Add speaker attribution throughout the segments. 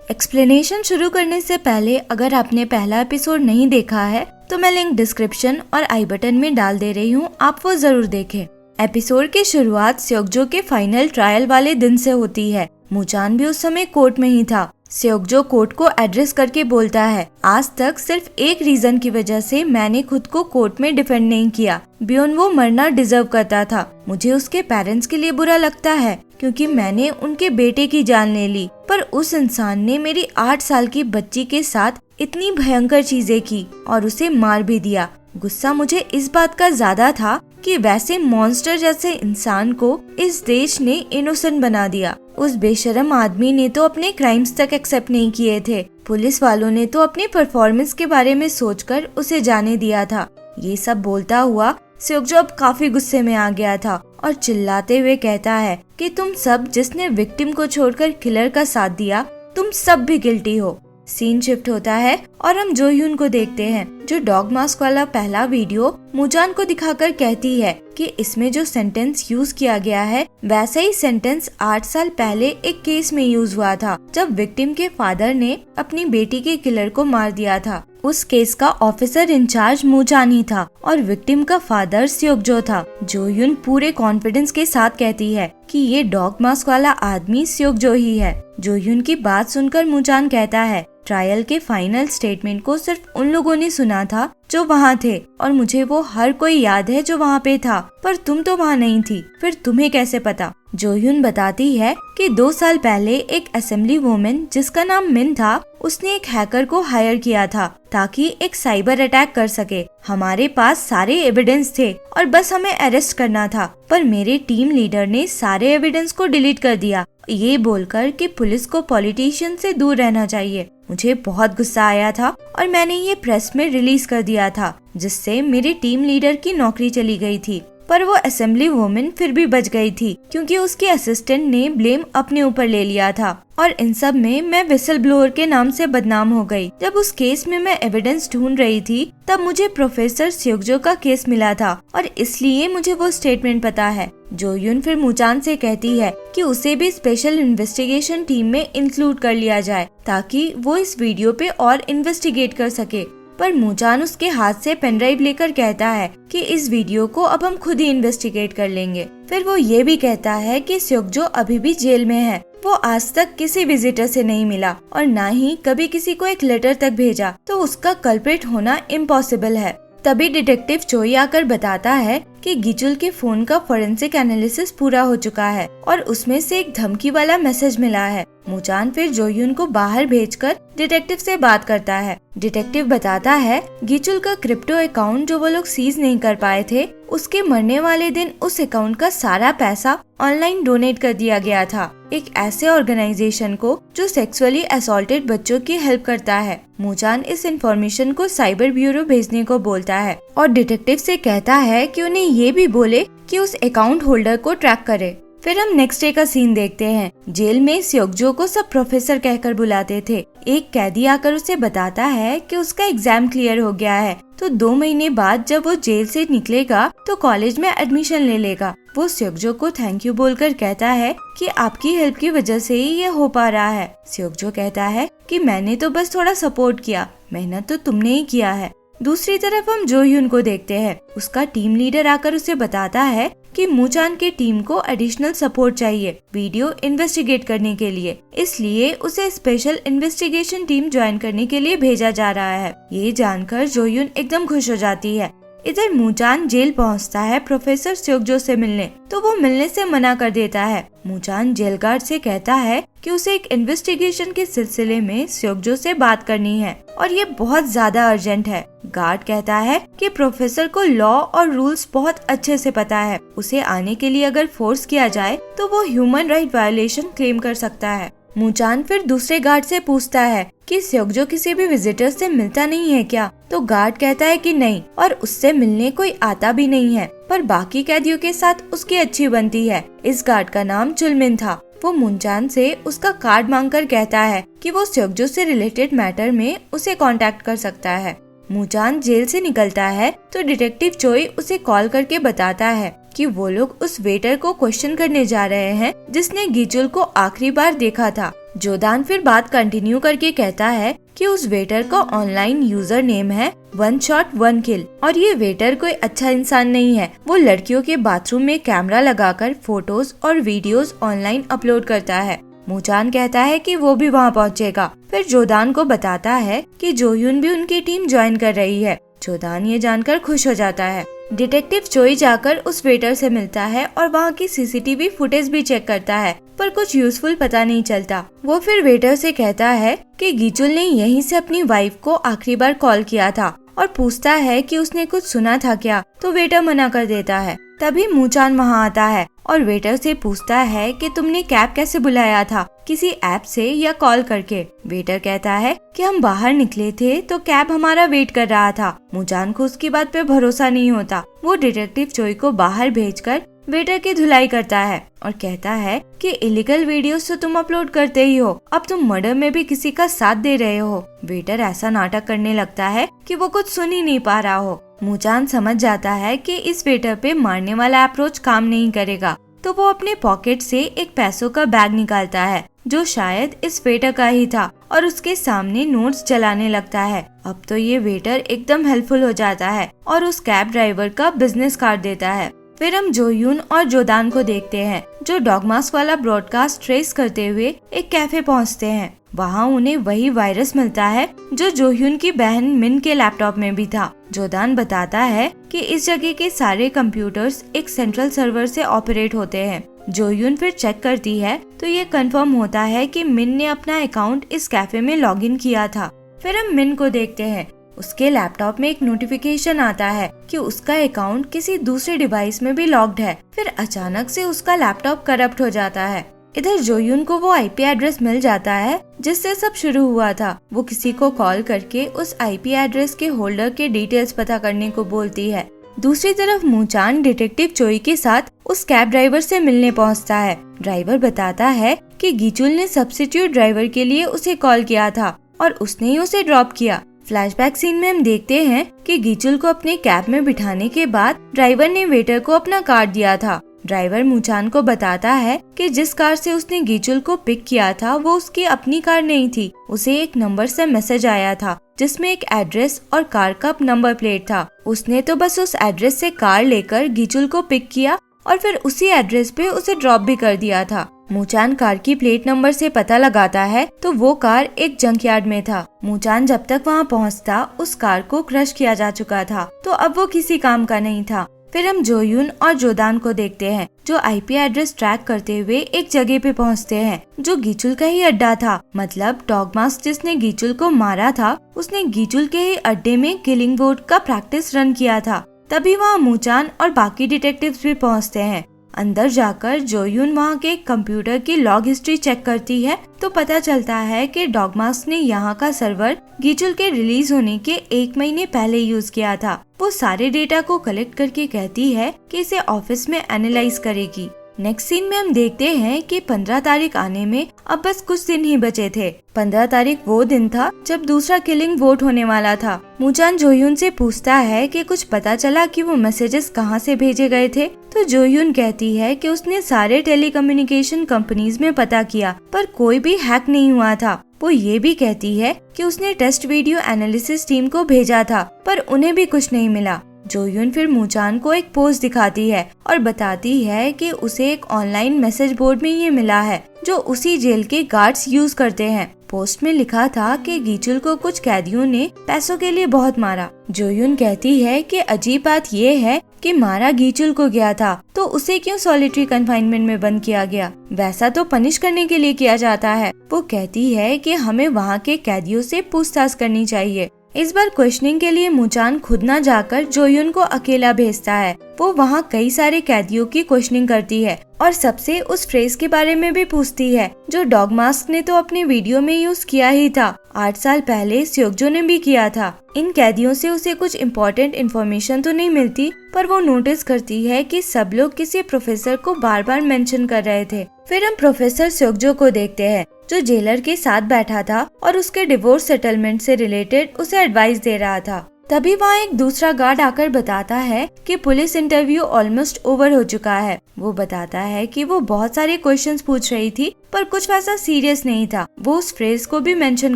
Speaker 1: Explanation शुरू करने से पहले अगर आपने पहला एपिसोड नहीं देखा है तो मैं लिंक डिस्क्रिप्शन और आई बटन में डाल दे रही हूँ, आप वो जरूर देखें। एपिसोड की शुरुआत सेओक्जो के फाइनल ट्रायल वाले दिन से होती है। मूचान भी उस समय कोर्ट में ही था। सेओक्जो कोर्ट को एड्रेस करके बोलता है, आज तक सिर्फ एक रीजन की वजह से मैंने खुद को कोर्ट में डिफेंड नहीं किया। बियोन वो मरना डिजर्व करता था। मुझे उसके पेरेंट्स के लिए बुरा लगता है क्योंकि मैंने उनके बेटे की जान ले ली, पर उस इंसान ने मेरी 8 साल की बच्ची के साथ इतनी भयंकर चीजें की और उसे मार भी दिया। गुस्सा मुझे इस बात का ज्यादा था कि वैसे मॉन्स्टर जैसे इंसान को इस देश ने इनोसेंट बना दिया। उस बेशरम आदमी ने तो अपने क्राइम्स तक एक्सेप्ट नहीं किए थे। पुलिस वालों ने तो अपनी परफॉर्मेंस के बारे में सोचकर उसे जाने दिया था। ये सब बोलता हुआ सेओक्जो अब काफी गुस्से में आ गया था और चिल्लाते हुए कहता है कि तुम सब जिसने विक्टिम को छोड़कर किलर का साथ दिया, तुम सब भी गिल्टी हो। सीन शिफ्ट होता है और हम जो ह्यून को देखते हैं, जो डॉग मास्क वाला पहला वीडियो मूचान को दिखाकर कहती है कि इसमें जो सेंटेंस यूज किया गया है वैसा ही सेंटेंस 8 साल पहले एक केस में यूज हुआ था, जब विक्टिम के फादर ने अपनी बेटी के किलर को मार दिया था। उस केस का ऑफिसर इंचार्ज मूचान ही था और विक्टिम का फादर सेओक्जो था। जो ह्यून पूरे कॉन्फिडेंस के साथ कहती है कि ये डॉग मास्क वाला आदमी सेओक्जो ही है। जो ह्यून की बात सुनकर मूचान कहता है, ट्रायल के फाइनल स्टेटमेंट को सिर्फ उन लोगों ने सुना था जो वहाँ थे और मुझे वो हर कोई याद है जो वहाँ पे था, पर तुम तो वहाँ नहीं थी, फिर तुम्हें कैसे पता? जो ह्यून बताती है कि 2 साल पहले एक असेंबली वुमेन जिसका नाम मिन था, उसने एक हैकर को हायर किया था ताकि एक साइबर अटैक कर सके। हमारे पास सारे एविडेंस थे और बस हमें अरेस्ट करना था, पर मेरे टीम लीडर ने सारे एविडेंस को डिलीट कर दिया, ये बोलकर कि पुलिस को पॉलिटिशियन से दूर रहना चाहिए। मुझे बहुत गुस्सा आया था और मैंने ये प्रेस में रिलीज कर दिया था, जिससे मेरी टीम लीडर की नौकरी चली गई थी। पर वो असेंबली वुमेन फिर भी बच गई थी क्योंकि उसके असिस्टेंट ने ब्लेम अपने ऊपर ले लिया था और इन सब में मैं विसल ब्लोअर के नाम से बदनाम हो गई। जब उस केस में मैं एविडेंस ढूंढ रही थी तब मुझे प्रोफेसर सेओक्जो का केस मिला था और इसलिए मुझे वो स्टेटमेंट पता है। जो ह्यून फिर मूचान से कहती है कि उसे भी स्पेशल इन्वेस्टिगेशन टीम में इंक्लूड कर लिया जाए ताकि वो इस वीडियो पे और इन्वेस्टिगेट कर सके, पर मूचान उसके हाथ से पेनड्राइव लेकर कहता है कि इस वीडियो को अब हम खुद ही इन्वेस्टिगेट कर लेंगे। फिर वो ये भी कहता है कि सेओक्जो अभी भी जेल में है। वो आज तक किसी विजिटर से नहीं मिला और ना ही कभी किसी को एक लेटर तक भेजा, तो उसका कल्प्रिट होना इम्पॉसिबल है। तभी डिटेक्टिव चोई आकर बताता है कि गिचुल के फोन का फोरेंसिक एनालिसिस पूरा हो चुका है और उसमें से एक धमकी वाला मैसेज मिला है। मूचान फिर जो ह्यून को बाहर भेजकर डिटेक्टिव से बात करता है। डिटेक्टिव बताता है गिचुल का क्रिप्टो अकाउंट जो वो लोग सीज नहीं कर पाए थे, उसके मरने वाले दिन उस अकाउंट का सारा पैसा ऑनलाइन डोनेट कर दिया गया था एक ऐसे ऑर्गेनाइजेशन को जो सेक्सुअली असॉल्टेड बच्चों की हेल्प करता है। मूचान इस इंफॉर्मेशन को साइबर ब्यूरो भेजने को बोलता है और डिटेक्टिव से कहता है कि उन्हें ये भी बोले कि उस अकाउंट होल्डर को ट्रैक करे। फिर हम नेक्स्ट डे का सीन देखते हैं। जेल में सेओक्जो को सब प्रोफेसर कहकर बुलाते थे। एक कैदी आकर उसे बताता है कि उसका एग्जाम क्लियर हो गया है, तो 2 महीने बाद जब वो जेल से निकलेगा तो कॉलेज में एडमिशन ले लेगा। वो सेओक्जो को थैंक यू बोलकर कहता है कि आपकी हेल्प की वजह से ही ये हो पा रहा है। सेओक्जो कहता है कि मैंने तो बस थोड़ा सपोर्ट किया, मेहनत तो तुमने ही किया है। दूसरी तरफ हम जो ह्यून को देखते हैं। उसका टीम लीडर आकर उसे बताता है कि मूचान की टीम को एडिशनल सपोर्ट चाहिए वीडियो इन्वेस्टिगेट करने के लिए, इसलिए उसे स्पेशल इन्वेस्टिगेशन टीम ज्वाइन करने के लिए भेजा जा रहा है। ये जानकर जो ह्यून एकदम खुश हो जाती है। इधर मूचान जेल पहुंचता है प्रोफेसर सेओक्जो से मिलने, तो वो मिलने से मना कर देता है। मूचान जेल गार्ड से कहता है कि उसे एक इन्वेस्टिगेशन के सिलसिले में सेओक्जो से बात करनी है और ये बहुत ज्यादा अर्जेंट है। गार्ड कहता है कि प्रोफेसर को लॉ और रूल्स बहुत अच्छे से पता है, उसे आने के लिए अगर फोर्स किया जाए तो वो ह्यूमन राइट वायलेशन क्लेम कर सकता है। मूचान फिर दूसरे गार्ड से पूछता है कि सेओक्जो किसी भी विजिटर से मिलता नहीं है क्या, तो गार्ड कहता है कि नहीं और उससे मिलने कोई आता भी नहीं है, पर बाकी कैदियों के साथ उसकी अच्छी बनती है। इस गार्ड का नाम चुलमिन था। वो मूचान से उसका कार्ड मांगकर कहता है कि वो सेओक्जो से रिलेटेड मैटर में उसे कांटेक्ट कर सकता है। मूचान जेल से निकलता है तो डिटेक्टिव चोई उसे कॉल करके बताता है कि वो लोग उस वेटर को क्वेश्चन करने जा रहे हैं जिसने गीचुल को आखिरी बार देखा था। जोदान फिर बात कंटिन्यू करके कहता है कि उस वेटर का ऑनलाइन यूजर नेम है वन शॉट वन किल और ये वेटर कोई अच्छा इंसान नहीं है। वो लड़कियों के बाथरूम में कैमरा लगाकर फोटोज और वीडियोस ऑनलाइन अपलोड करता है। मूचान कहता है कि वो भी वहाँ पहुँचेगा। फिर जोदान को बताता है कि जोयुन भी उनकी टीम ज्वाइन कर रही है। जोदान ये जानकर खुश हो जाता है। डिटेक्टिव चोई जाकर उस वेटर से मिलता है और वहाँ की सीसीटीवी फुटेज भी चेक करता है, पर कुछ यूजफुल पता नहीं चलता। वो फिर वेटर से कहता है कि गीचुल ने यहीं से अपनी वाइफ को आखिरी बार कॉल किया था और पूछता है कि उसने कुछ सुना था क्या, तो वेटर मना कर देता है। तभी मूचान वहाँ आता है और वेटर से पूछता है कि तुमने कैब कैसे बुलाया था, किसी ऐप से या कॉल करके। वेटर कहता है कि हम बाहर निकले थे तो कैब हमारा वेट कर रहा था। मूचान को उसकी बात पे भरोसा नहीं होता। वो डिटेक्टिव चोई को बाहर भेजकर वेटर की धुलाई करता है और कहता है कि इलीगल वीडियोस तो तुम अपलोड करते ही हो, अब तुम मर्डर में भी किसी का साथ दे रहे हो। वेटर ऐसा नाटक करने लगता है कि वो कुछ सुन ही नहीं पा रहा हो। मूचान समझ जाता है कि इस वेटर पे मारने वाला अप्रोच काम नहीं करेगा, तो वो अपने पॉकेट से एक पैसों का बैग निकालता है जो शायद इस वेटर का ही था और उसके सामने नोट्स चलाने लगता है। अब तो ये वेटर एकदम हेल्पफुल हो जाता है और उस कैब ड्राइवर का बिजनेस कार्ड देता है। फिर हम जोयुन और जोदान को देखते हैं जो डॉगमास वाला ब्रॉडकास्ट ट्रेस करते हुए एक कैफे पहुंचते हैं। वहां उन्हें वही वायरस मिलता है जो जोयुन की बहन मिन के लैपटॉप में भी था। जोदान बताता है कि इस जगह के सारे कंप्यूटर्स एक सेंट्रल सर्वर से ऑपरेट होते हैं। जोयुन फिर चेक करती है तो ये कंफर्म होता है कि मिन ने अपना अकाउंट इस कैफे में लॉगिन किया था। फिर हम मिन को देखते हैं। उसके लैपटॉप में एक नोटिफिकेशन आता है कि उसका अकाउंट किसी दूसरे डिवाइस में भी लॉग्ड है। फिर अचानक से उसका लैपटॉप करप्ट हो जाता है। इधर जोयुन को वो आईपी एड्रेस मिल जाता है जिससे सब शुरू हुआ था। वो किसी को कॉल करके उस आईपी एड्रेस के होल्डर के डिटेल्स पता करने को बोलती है। दूसरी तरफ मूचान डिटेक्टिव चोई के साथ उस कैब ड्राइवर से मिलने पहुंचता है। ड्राइवर बताता है कि गीचुल ने सब्स्टिट्यूट ड्राइवर के लिए उसे कॉल किया था और उसने ही उसे ड्रॉप किया। फ्लैशबैक सीन में हम देखते हैं कि गीचुल को अपने कैब में बिठाने के बाद ड्राइवर ने वेटर को अपना कार्ड दिया था। ड्राइवर मूचान को बताता है कि जिस कार से उसने गीचुल को पिक किया था वो उसकी अपनी कार नहीं थी। उसे एक नंबर से मैसेज आया था जिसमें एक एड्रेस और कार का नंबर प्लेट था। उसने तो बस उस एड्रेस से कार लेकर गीचुल को पिक किया और फिर उसी एड्रेस पे उसे ड्रॉप भी कर दिया था। मूचान कार की प्लेट नंबर से पता लगाता है तो वो कार एक जंकयार्ड में था। मूचान जब तक वहाँ पहुँचता उस कार को क्रश किया जा चुका था, तो अब वो किसी काम का नहीं था। फिर हम जोयुन और जोदान को देखते हैं जो आईपी एड्रेस ट्रैक करते हुए एक जगह पे पहुंचते हैं जो गीचुल का ही अड्डा था। मतलब डॉगमास जिसने गीचुल को मारा था उसने गीचुल के ही अड्डे में किलिंग बोर्ड का प्रैक्टिस रन किया था। तभी वहाँ मूचान और बाकी डिटेक्टिव्स भी पहुँचते हैं। अंदर जाकर जोयुन वहाँ के कंप्यूटर की लॉग हिस्ट्री चेक करती है तो पता चलता है कि डॉगमास ने यहाँ का सर्वर गीचुल के रिलीज होने के 1 महीने पहले यूज किया था। वो सारे डेटा को कलेक्ट करके कहती है कि इसे ऑफिस में एनालाइज करेगी। नेक्स्ट सीन में हम देखते हैं कि 15 तारीख आने में अब बस कुछ दिन ही बचे थे। 15 तारीख वो दिन था जब दूसरा किलिंग वोट होने वाला था। मूचान जोयुन से पूछता है कि कुछ पता चला कि वो मैसेजेस कहाँ से भेजे गए थे, तो जोयुन कहती है कि उसने सारे टेलीकम्युनिकेशन कंपनीज में पता किया पर कोई भी हैक नहीं हुआ था। वो ये भी कहती है कि उसने टेस्ट वीडियो एनालिसिस टीम को भेजा था पर उन्हें भी कुछ नहीं मिला। जोयुन फिर मूचान को एक पोस्ट दिखाती है और बताती है कि उसे एक ऑनलाइन मैसेज बोर्ड में ये मिला है जो उसी जेल के गार्ड्स यूज करते हैं। पोस्ट में लिखा था कि गीचुल को कुछ कैदियों ने पैसों के लिए बहुत मारा। जोयुन कहती है कि अजीब बात ये है कि मारा गीचुल को गया था तो उसे क्यों सॉलिटरी कन्फाइनमेंट में बंद किया गया, वैसा तो पनिश करने के लिए किया जाता है। वो कहती है कि हमें वहाँ के कैदियों से पूछताछ करनी चाहिए। इस बार क्वेश्चनिंग के लिए मूचान खुद न जाकर जोयुन को अकेला भेजता है। वो वहाँ कई सारे कैदियों की क्वेश्चनिंग करती है और सबसे उस फ्रेज के बारे में भी पूछती है जो डॉग मास्क ने तो अपने वीडियो में यूज किया ही था, 8 साल पहले स्योग्जो ने भी किया था। इन कैदियों से उसे कुछ इम्पोर्टेंट इन्फॉर्मेशन तो नहीं मिलती पर वो नोटिस करती है कि सब लोग किसी प्रोफेसर को बार बार मेंशन कर रहे थे। फिर हम प्रोफेसर स्योग्जो को देखते हैं जो जेलर के साथ बैठा था और उसके डिवोर्स सेटलमेंट से रिलेटेड उसे एडवाइस दे रहा था। तभी वहाँ एक दूसरा गार्ड आकर बताता है कि पुलिस इंटरव्यू ऑलमोस्ट ओवर हो चुका है। वो बताता है कि वो बहुत सारे क्वेश्चंस पूछ रही थी पर कुछ वैसा सीरियस नहीं था। वो उस फ्रेज को भी मेंशन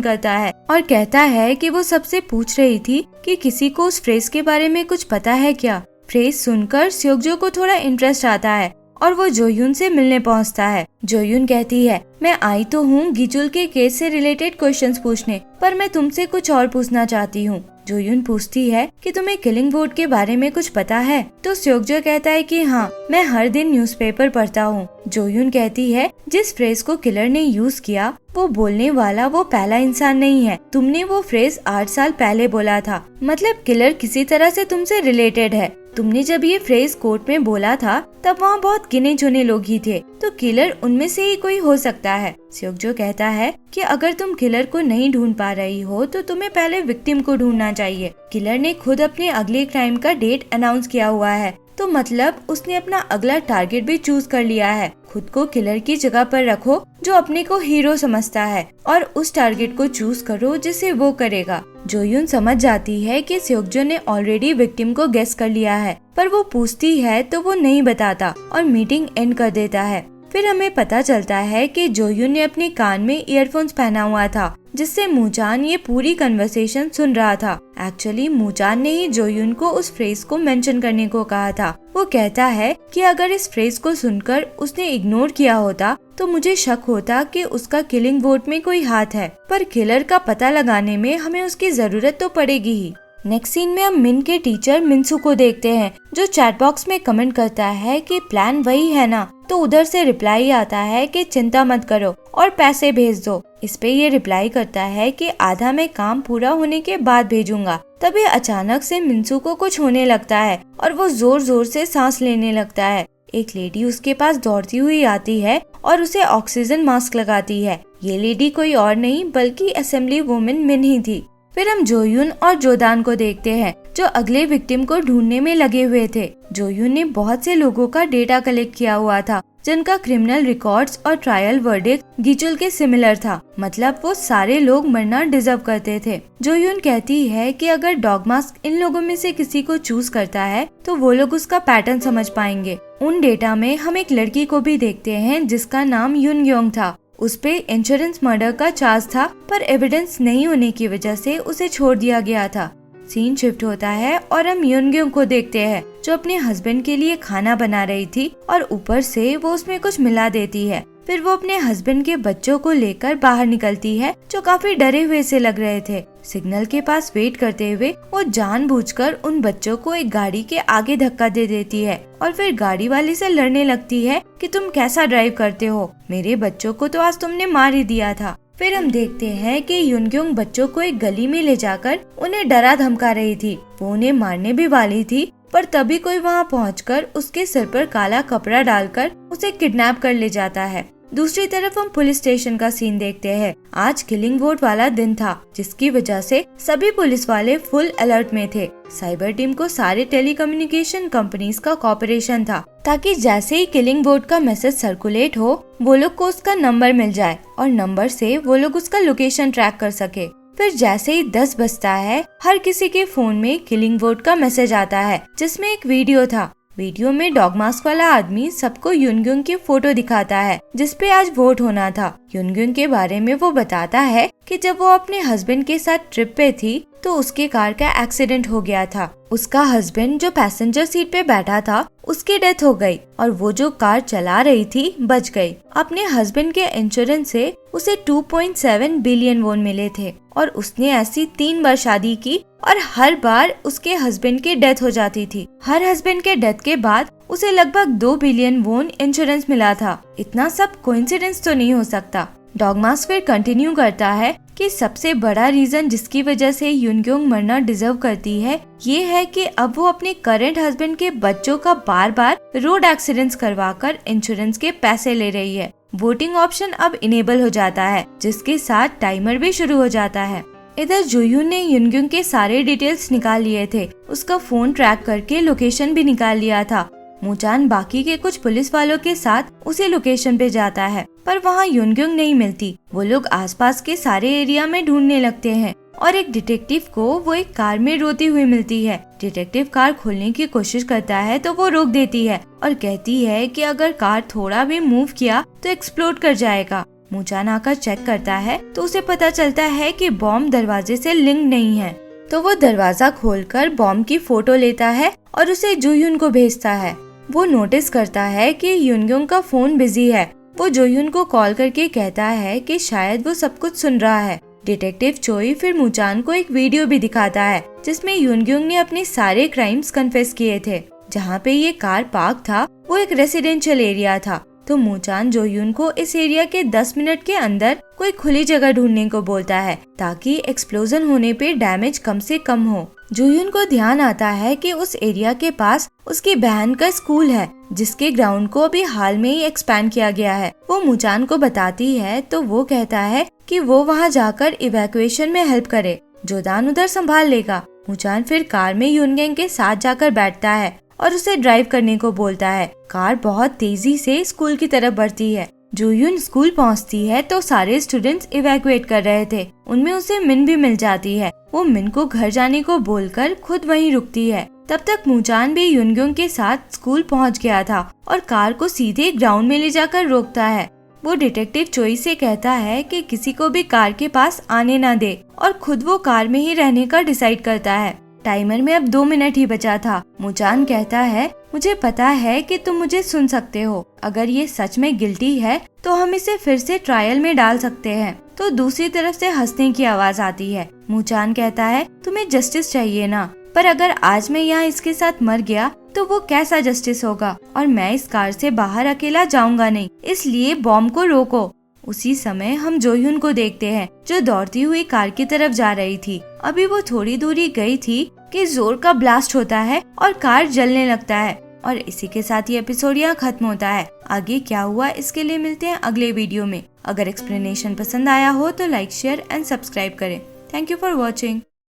Speaker 1: करता है और कहता है कि वो सबसे पूछ रही थी कि किसी को उस फ्रेज के बारे में कुछ पता है क्या। फ्रेज सुनकर सेokjo को थोड़ा इंटरेस्ट आता है और वो जोयुन से मिलने पहुंचता है। जोयुन कहती है, मैं आई तो हूँ गिजुल के केस से रिलेटेड क्वेश्चंस पूछने, पर मैं तुमसे कुछ और पूछना चाहती हूँ। जोयुन पूछती है कि तुम्हें किलिंग वोट के बारे में कुछ पता है, तो सेokjo कहता है कि हाँ, मैं हर दिन न्यूज़पेपर पढ़ता हूँ। जोयुन कहती है, जिस फ्रेज को किलर ने यूज किया वो बोलने वाला वो पहला इंसान नहीं है। तुमने वो फ्रेज 8 साल पहले बोला था, मतलब किलर किसी तरह से तुमसे रिलेटेड है। तुमने जब ये फ्रेज कोर्ट में बोला था तब वहाँ बहुत गिने चुने लोग ही थे, तो किलर उनमें से ही कोई हो सकता है। सेokjo कहता है कि अगर तुम किलर को नहीं ढूंढ पा रही हो तो तुम्हें पहले विक्टिम को ढूंढना चाहिए। किलर ने खुद अपने अगले क्राइम का डेट अनाउंस किया हुआ है, तो मतलब उसने अपना अगला टारगेट भी चूज कर लिया है। खुद को किलर की जगह पर रखो जो अपने को हीरो समझता है और उस टारगेट को चूज करो जिसे वो करेगा। जोयुन समझ जाती है कि सेokjo ने ऑलरेडी विक्टिम को गेस कर लिया है, पर वो पूछती है तो वो नहीं बताता और मीटिंग एंड कर देता है। फिर हमें पता चलता है कि जोयुन ने अपने कान में ईयरफोन्स पहना हुआ था, जिससे मूचान ये पूरी कन्वर्सेशन सुन रहा था। एक्चुअली मूचान ने ही जोयुन को उस फ्रेज को मेंशन करने को कहा था। वो कहता है कि अगर इस फ्रेज को सुनकर उसने इग्नोर किया होता तो मुझे शक होता कि उसका किलिंग वोट में कोई हाथ है, पर किलर का पता लगाने में हमें उसकी जरूरत तो पड़ेगी ही। नेक्स्ट सीन में हम मिन के टीचर मिन्सू को देखते हैं, जो चैट बॉक्स में कमेंट करता है कि प्लान वही है ना, तो उधर से रिप्लाई आता है कि चिंता मत करो और पैसे भेज दो। इस पे ये रिप्लाई करता है कि आधा मैं काम पूरा होने के बाद भेजूंगा। तभी अचानक से मिन्सू को कुछ होने लगता है और वो जोर जोर से सांस लेने लगता है। एक लेडी उसके पास दौड़ती हुई आती है और उसे ऑक्सीजन मास्क लगाती है। ये लेडी कोई और नहीं बल्कि असेंबली वुमेन मिन ही थी। फिर हम जोयुन और जोदान को देखते हैं, जो अगले विक्टिम को ढूंढने में लगे हुए थे। जोयुन ने बहुत से लोगों का डेटा कलेक्ट किया हुआ था, जिनका क्रिमिनल रिकॉर्ड्स और ट्रायल वर्डिक्ट गिजुल के सिमिलर था, मतलब वो सारे लोग मरना डिजर्व करते थे। जोयुन कहती है कि अगर डॉग मास्क इन लोगों में से किसी को चूज करता है तो वो लोग उसका पैटर्न समझ पाएंगे। उन डेटा में हम एक लड़की को भी देखते हैं जिसका नाम युनग्योंग था। उस पे इंश्योरेंस मर्डर का चार्ज था, पर एविडेंस नहीं होने की वजह से उसे छोड़ दिया गया था। सीन शिफ्ट होता है और हम युनग्योंग को देखते हैं, जो अपने हस्बैंड के लिए खाना बना रही थी और ऊपर से वो उसमें कुछ मिला देती है। फिर वो अपने हस्बैंड के बच्चों को लेकर बाहर निकलती है, जो काफी डरे हुए से लग रहे थे। सिग्नल के पास वेट करते हुए वो जानबूझकर उन बच्चों को एक गाड़ी के आगे धक्का दे देती है और फिर गाड़ी वाले से लड़ने लगती है कि तुम कैसा ड्राइव करते हो, मेरे बच्चों को तो आज तुमने मार ही दिया था। फिर हम देखते हैं कि युनग्योंग बच्चों को एक गली में ले जाकर उन्हें डरा धमका रही थी। वो उन्हें मारने भी वाली थी, पर तभी कोई वहां पहुंचकर उसके सिर पर काला कपड़ा डालकर उसे किडनैप कर ले जाता है। दूसरी तरफ हम पुलिस स्टेशन का सीन देखते हैं। आज किलिंग वोट वाला दिन था, जिसकी वजह से सभी पुलिस वाले फुल अलर्ट में थे। साइबर टीम को सारे टेलीकम्युनिकेशन कंपनीज का कॉपरेशन था, ताकि जैसे ही किलिंग वोट का मैसेज सर्कुलेट हो वो लोग को उसका नंबर मिल जाए और नंबर से वो लोग उसका लोकेशन ट्रैक कर सके। फिर जैसे ही 10 बजता है, हर किसी के फोन में किलिंग वोट का मैसेज आता है, जिसमें एक वीडियो था। वीडियो में डॉग मास्क वाला आदमी सबको युनग्योंग की फोटो दिखाता है, जिसपे आज वोट होना था। युनग्योंग के बारे में वो बताता है कि जब वो अपने हस्बैंड के साथ ट्रिप पे थी तो उसके कार का एक्सीडेंट हो गया था। उसका हस्बैंड जो पैसेंजर सीट पे बैठा था उसकी डेथ हो गई और वो जो कार चला रही थी बच गई। अपने हस्बैंड के इंश्योरेंस से उसे 2.7 बिलियन वोन मिले थे और उसने ऐसी 3 बार शादी की और हर बार उसके हस्बैंड की डेथ हो जाती थी। हर हस्बैंड के डेथ के बाद उसे लगभग 2 बिलियन वोन इंश्योरेंस मिला था। इतना सब कोइंसिडेंस तो नहीं हो सकता। डॉग मास्क फिर कंटिन्यू करता है कि सबसे बड़ा रीजन जिसकी वजह से युनग्योंग मरना डिजर्व करती है ये है कि अब वो अपने करंट हस्बैंड के बच्चों का बार बार रोड एक्सीडेंट्स करवाकर इंश्योरेंस के पैसे ले रही है। वोटिंग ऑप्शन अब इनेबल हो जाता है, जिसके साथ टाइमर भी शुरू हो जाता है। इधर जोयुन ने युनग्योंग के सारे डिटेल्स निकाल लिए थे, उसका फोन ट्रैक करके लोकेशन भी निकाल लिया था। मूचान बाकी के कुछ पुलिस वालों के साथ उसी लोकेशन पे जाता है, पर वहाँ युनग्योंग नहीं मिलती। वो लोग आसपास के सारे एरिया में ढूंढने लगते हैं, और एक डिटेक्टिव को वो एक कार में रोती हुई मिलती है। डिटेक्टिव कार खोलने की कोशिश करता है तो वो रोक देती है और कहती है कि अगर कार थोड़ा भी मूव किया तो एक्सप्लोड कर जाएगा। मूचान आकर चेक करता है तो उसे पता चलता है कि बॉम्ब दरवाजे से लिंक नहीं है। तो वो दरवाजा खोलकर बॉम्ब की फोटो लेता है और उसे जूhyun को भेजता है। वो नोटिस करता है कि युनग्योंग का फोन बिजी है। वो जूhyun को कॉल करके कहता है कि शायद वो सब कुछ सुन रहा है। डिटेक्टिव चोई फिर मूचान को एक वीडियो भी दिखाता है जिसमें युनग्योंग ने अपने सारे क्राइम्स कन्फेस किए थे। जहाँ पे ये कार पार्क था वो एक रेसिडेंशियल एरिया था। तो मूचान जूhyun को इस एरिया के 10 मिनट के अंदर कोई खुली जगह ढूंढने को बोलता है ताकि एक्सप्लोजन होने पे डैमेज कम से कम हो। जूhyun को ध्यान आता है कि उस एरिया के पास उसकी बहन का स्कूल है जिसके ग्राउंड को अभी हाल में ही एक्सपैंड किया गया है। वो मूचान को बताती है तो वो कहता है कि वो वहाँ जाकर इवैक्यूएशन में हेल्प करे, जोदान उधर संभाल लेगा। मूचान फिर कार में युनग्योंग के साथ जाकर बैठता है और उसे ड्राइव करने को बोलता है। कार बहुत तेजी से स्कूल की तरफ बढ़ती है। जूhyun स्कूल पहुंचती है तो सारे स्टूडेंट्स इवैक्यूएट कर रहे थे। उनमें उसे मिन भी मिल जाती है। वो मिन को घर जाने को बोलकर खुद वहीं रुकती है। तब तक मूचान भी युनग्योंग के साथ स्कूल पहुंच गया था और कार को सीधे ग्राउंड में ले जाकर रोकता है। वो डिटेक्टिव चोई से कहता है कि किसी को भी कार के पास आने ना दे और खुद वो कार में ही रहने का डिसाइड करता है। टाइमर में अब 2 मिनट ही बचा था। मूचान कहता है, मुझे पता है कि तुम मुझे सुन सकते हो। अगर ये सच में गिल्टी है तो हम इसे फिर से ट्रायल में डाल सकते हैं। तो दूसरी तरफ से हंसने की आवाज आती है। मूचान कहता है, तुम्हें जस्टिस चाहिए ना, पर अगर आज मैं यहाँ इसके साथ मर गया तो वो कैसा जस्टिस होगा, और मैं इस कार से बाहर अकेला जाऊंगा नहीं, इसलिए बॉम्ब को रोको। उसी समय हम जूhyun को देखते हैं जो दौड़ती हुई कार की तरफ जा रही थी। अभी वो थोड़ी दूरी गई थी कि जोर का ब्लास्ट होता है और कार जलने लगता है। और इसी के साथ ये एपिसोड यहाँ खत्म होता है। आगे क्या हुआ इसके लिए मिलते हैं अगले वीडियो में। अगर एक्सप्लेनेशन पसंद आया हो तो लाइक, शेयर एंड सब्सक्राइब करें। Thank you for watching.